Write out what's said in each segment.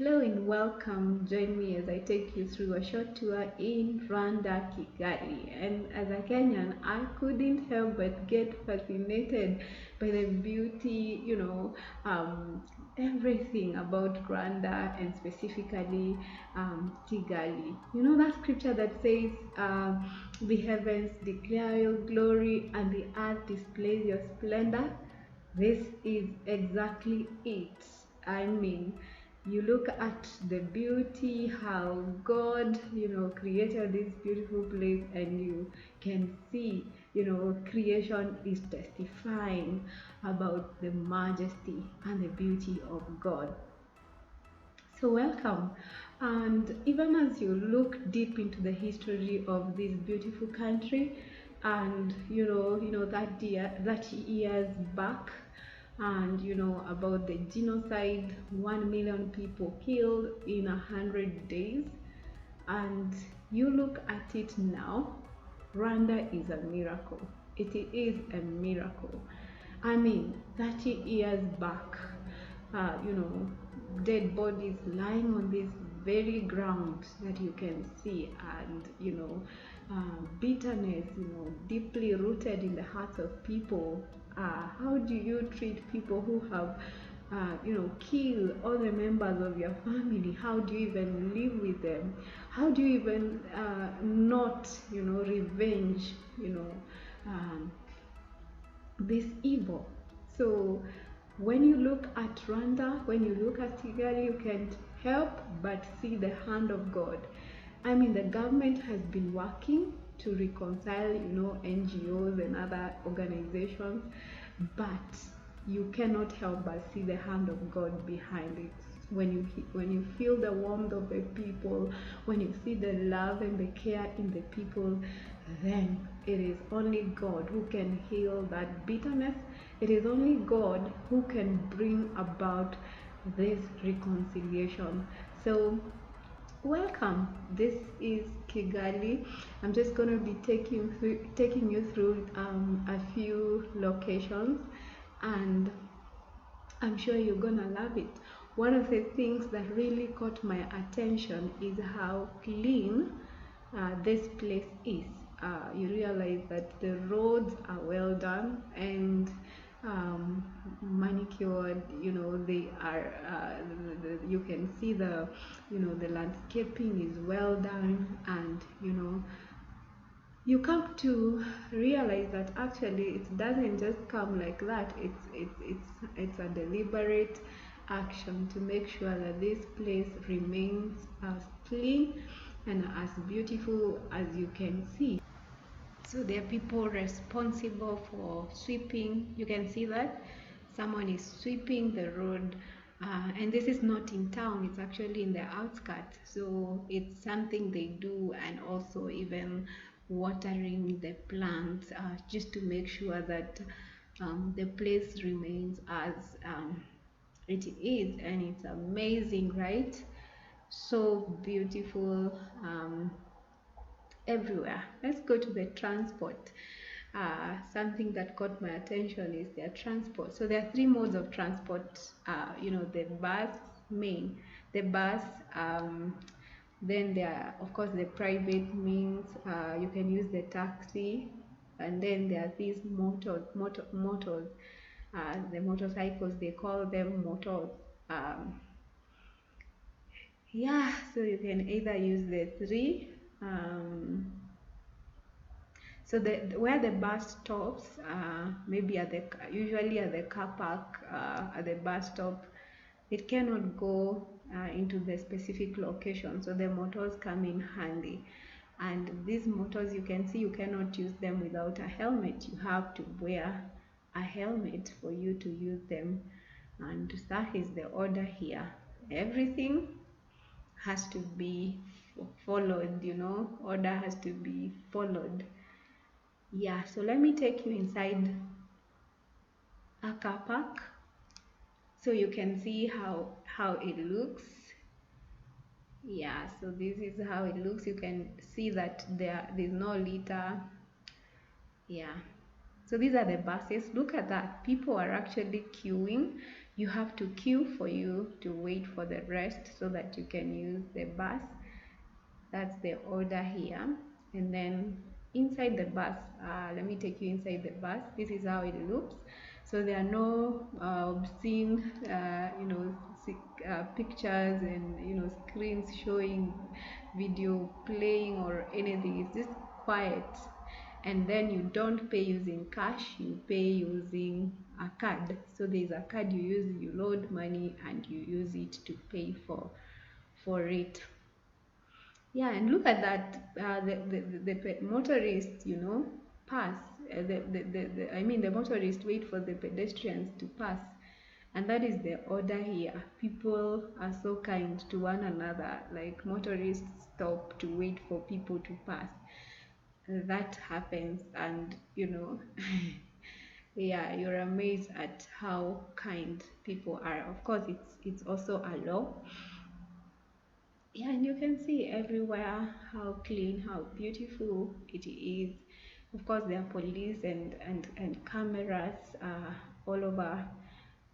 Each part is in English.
Hello and welcome. Join me as I take you through a short tour in Rwanda, Kigali. And as a Kenyan, I couldn't help but get fascinated by the beauty, everything about Rwanda and specifically Kigali. You know that scripture that says, the heavens declare your glory and the earth displays your splendor? This is exactly it. I mean, you look at the beauty, how God, created this beautiful place, and you can see, creation is testifying about the majesty and the beauty of God. So welcome. And even as you look deep into the history of this beautiful country, and that years back, and about the genocide, 1 million people killed in 100 days, and you look at it now, Rwanda is a miracle. It is a miracle. I mean, 30 years back, uh, you know, dead bodies lying on this very ground that you can see, and bitterness, deeply rooted in the hearts of people. How do you treat people who have kill all the members of your family? How do you even live with them? How do you even not, revenge, um, this evil? So when you look at Rwanda, when you look at Kigali, you can't help but see the hand of God. I mean, the government has been working to reconcile, NGOs and other organizations, but you cannot help but see the hand of God behind it. When you feel the warmth of the people, when you see the love and the care in the people, then it is only God who can heal that bitterness. It is only God who can bring about this reconciliation. So welcome. This is Kigali. I'm just going to be taking you through a few locations, and I'm sure you're gonna love it. One of the things that really caught my attention is how clean this place is. You realize that the roads are well done and manicured. They are. You can see the landscaping is well done, and you come to realize that actually it doesn't just come like that. It's a deliberate action to make sure that this place remains as clean and as beautiful as you can see. So there are people responsible for sweeping. You can see that someone is sweeping the road, and this is not in town, it's actually in the outskirts. So it's something they do, and also even watering the plants, just to make sure that the place remains as it is. And it's amazing, right? So beautiful. Everywhere. Let's go to the transport. Something that caught my attention is their transport. So there are three modes of transport. The bus, the bus. Then there are, of course, the private means. You can use the taxi, and then there are these motors. The motorcycles, they call them motors. Yeah, so you can either use the three. So where the bus stops, maybe usually at the car park, at the bus stop, it cannot go into the specific location. So the motors come in handy. And these motors, you can see, you cannot use them without a helmet. You have to wear a helmet for you to use them. And that is the order here. Everything has to be followed, order has to be followed. Yeah, so let me take you inside a car park so you can see how it looks. Yeah, so this is how it looks. You can see that there's no litter. Yeah, so these are the buses. Look at that, people are actually queuing. you have to queue for you to wait for the rest so that you can use the bus. That's the order here. And then inside the bus, let me take you inside the bus. This is how it looks. So there are no obscene pictures and screens showing video playing or anything. It's just quiet. And then you don't pay using cash, you pay using a card. So there's a card you use, you load money and you use it to pay for it. Yeah, and look at that. The motorists, pass. The motorists wait for the pedestrians to pass. And that is the order here. People are so kind to one another. Like motorists stop to wait for people to pass. That happens, and yeah, you're amazed at how kind people are. Of course, it's also a law. Yeah, and you can see everywhere how clean, how beautiful it is. Of course, there are police and cameras all over.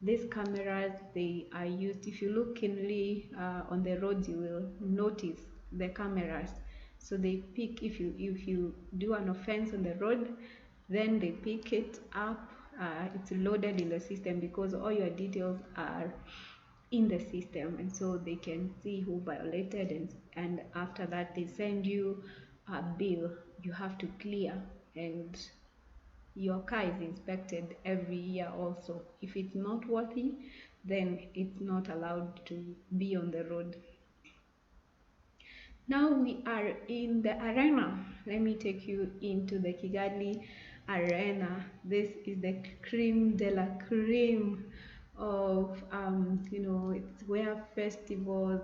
These cameras, they are used, if you look keenly on the roads, you will notice the cameras. So they pick, if you do an offense on the road, then they pick it up. It's loaded in the system because all your details are in the system, and so they can see who violated, and after that they send you a bill you have to clear, and your car is inspected every year also. If it's not worthy, then it's not allowed to be on the road. Now we are in the arena. Let me take you into the Kigali Arena. This is the creme de la creme of it's where festivals,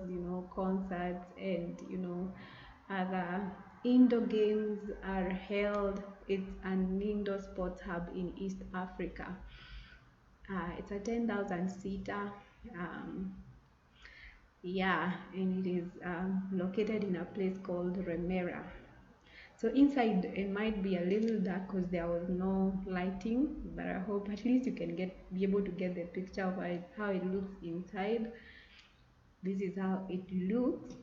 concerts, and other indoor games are held. It's an indoor sports hub in East Africa. It's a 10,000 seater. Yeah, and it is located in a place called Remera. So inside it might be a little dark because there was no lighting, but I hope at least you can be able to get the picture of how it looks inside. This is how it looks.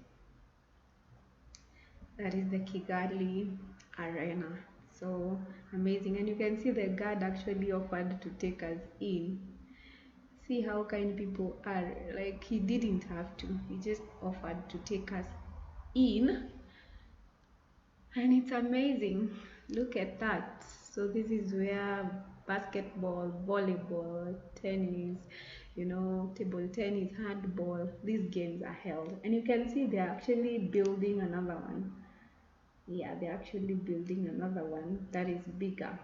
That is the Kigali Arena. So amazing, and you can see the guard actually offered to take us in. See how kind people are. Like, he didn't have to, he just offered to take us in, and it's amazing. Look at that. So this is where basketball, volleyball, tennis, table tennis, handball, these games are held. And you can see they're actually building another one. Yeah, they're actually building another one that is bigger.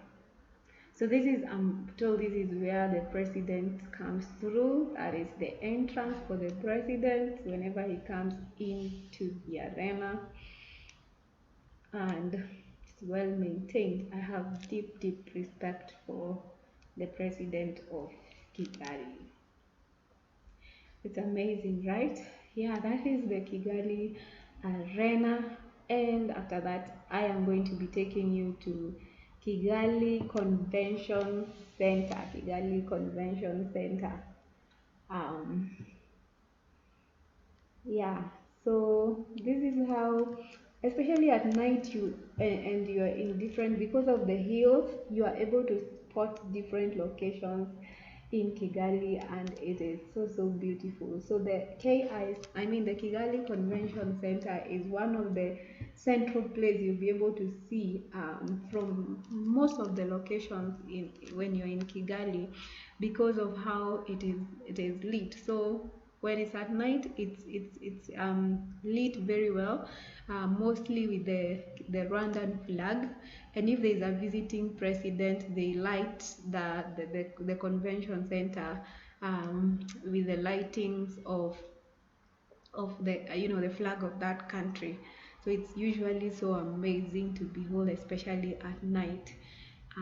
So this is, I'm told, this is where the president comes through. That is the entrance for the president whenever he comes into the arena. And it's well maintained. I have deep respect for the president of Kigali. It's amazing, right? Yeah, that is the Kigali Arena. And after that, I am going to be taking you to Kigali Convention Center. Kigali Convention Center. Yeah, so this is how, especially at night, and you are in different, because of the hills, you are able to spot different locations in Kigali, and it is so beautiful. So the the Kigali Convention Center is one of the central places you'll be able to see from most of the locations when you're in Kigali, because of how it is lit. So when it's at night, it's lit very well, mostly with the Rwandan flag. And if there is a visiting president, they light the convention center with the lightings of the the flag of that country. So it's usually so amazing to behold, especially at night.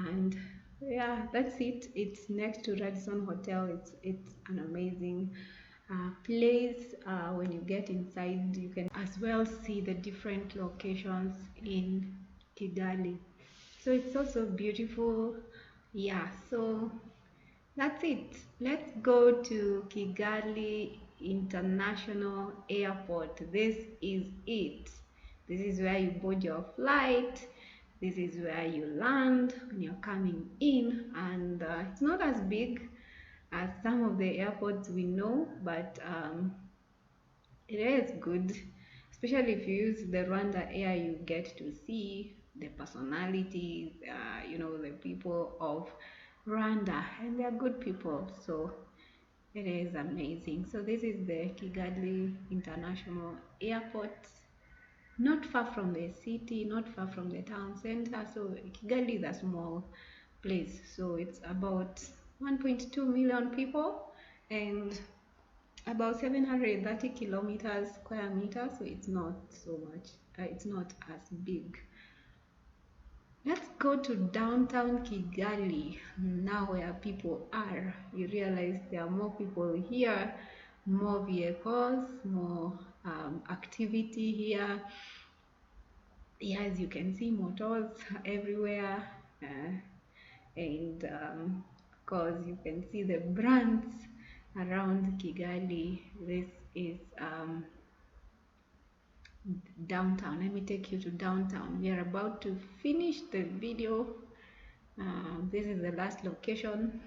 And yeah, that's it. It's next to Radisson Hotel. It's an amazing place. When you get inside, you can as well see the different locations in Kigali. So it's also beautiful. Yeah, so That's it. Let's go to Kigali International Airport. This is it. This is where you board your flight. This is where you land when you're coming in, and it's not as big as some of the airports we know, but it is good, especially if you use the Rwanda Air. You get to see the personalities, the people of Rwanda, and they're good people. So it is amazing. So this is the Kigali International Airport, not far from the city, not far from the town center. So Kigali is a small place. So it's about 1.2 million people and about 730 kilometers square meter. So it's not so much. It's not as big. Let's go to downtown Kigali, now where people are. You realize there are more people here, more vehicles, more activity here. Yeah, as you can see, motors everywhere, and of course, you can see the brands around Kigali. This is downtown. Let me take you to downtown. We are about to finish the video. This is the last location.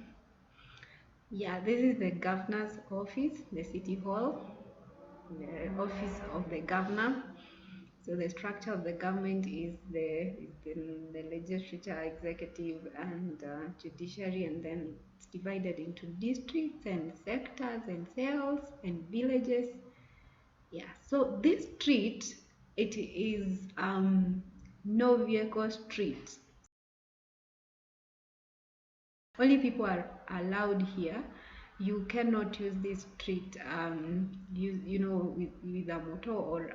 Yeah, this is the governor's office, the city hall, the office of the governor. So the structure of the government is the legislature, executive, and judiciary, and then it's divided into districts and sectors and cells and villages. Yeah, so this street, it is no vehicle street. Only people are allowed here. You cannot use this street with a motor or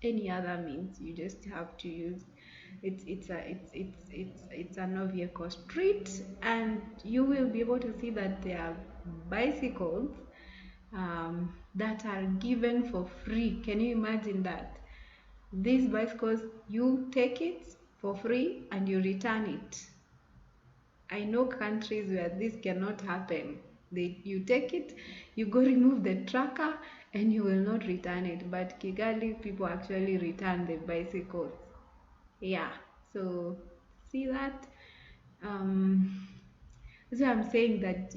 any other means. You just have to use it's a no vehicle street, and you will be able to see that there are bicycles that are given for free. Can you imagine that? These bicycles, you take it for free and you return it. I know countries where this cannot happen. You take it, you go remove the tracker, and you will not return it. But Kigali people actually return the bicycles. Yeah, so see that? Um, so I'm saying that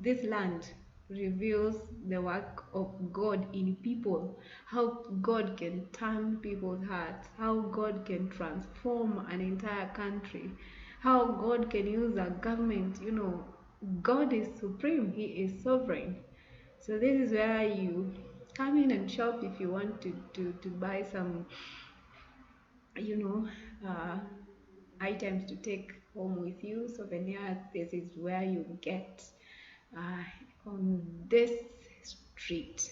this land reveals the work of God in people, how God can turn people's hearts, how God can transform an entire country, how God can use a government. God is supreme, He is sovereign. So this is where you come in and shop if you want to buy some you know uh, items to take home with you, souvenirs. This is where you get uh, on this street.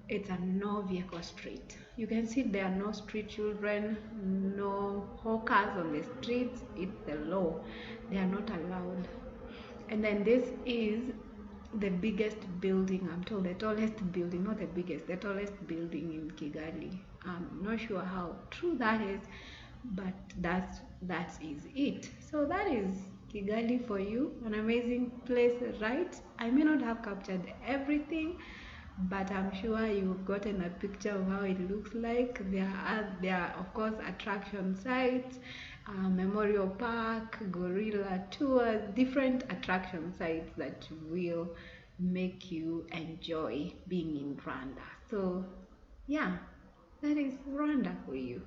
It's a no vehicle street. You can see there are no street children, no hawkers on the streets. It's the law. They are not allowed. And then this is the biggest building, I'm told, the tallest building, not the biggest, the tallest building in Kigali. I'm not sure how true that is, but that is it. So that is Kigali for you, an amazing place, right? I may not have captured everything, but I'm sure you've gotten a picture of how it looks like. There are of course attraction sites, memorial park, gorilla tours, different attraction sites that will make you enjoy being in Rwanda. So yeah, that is Rwanda for you.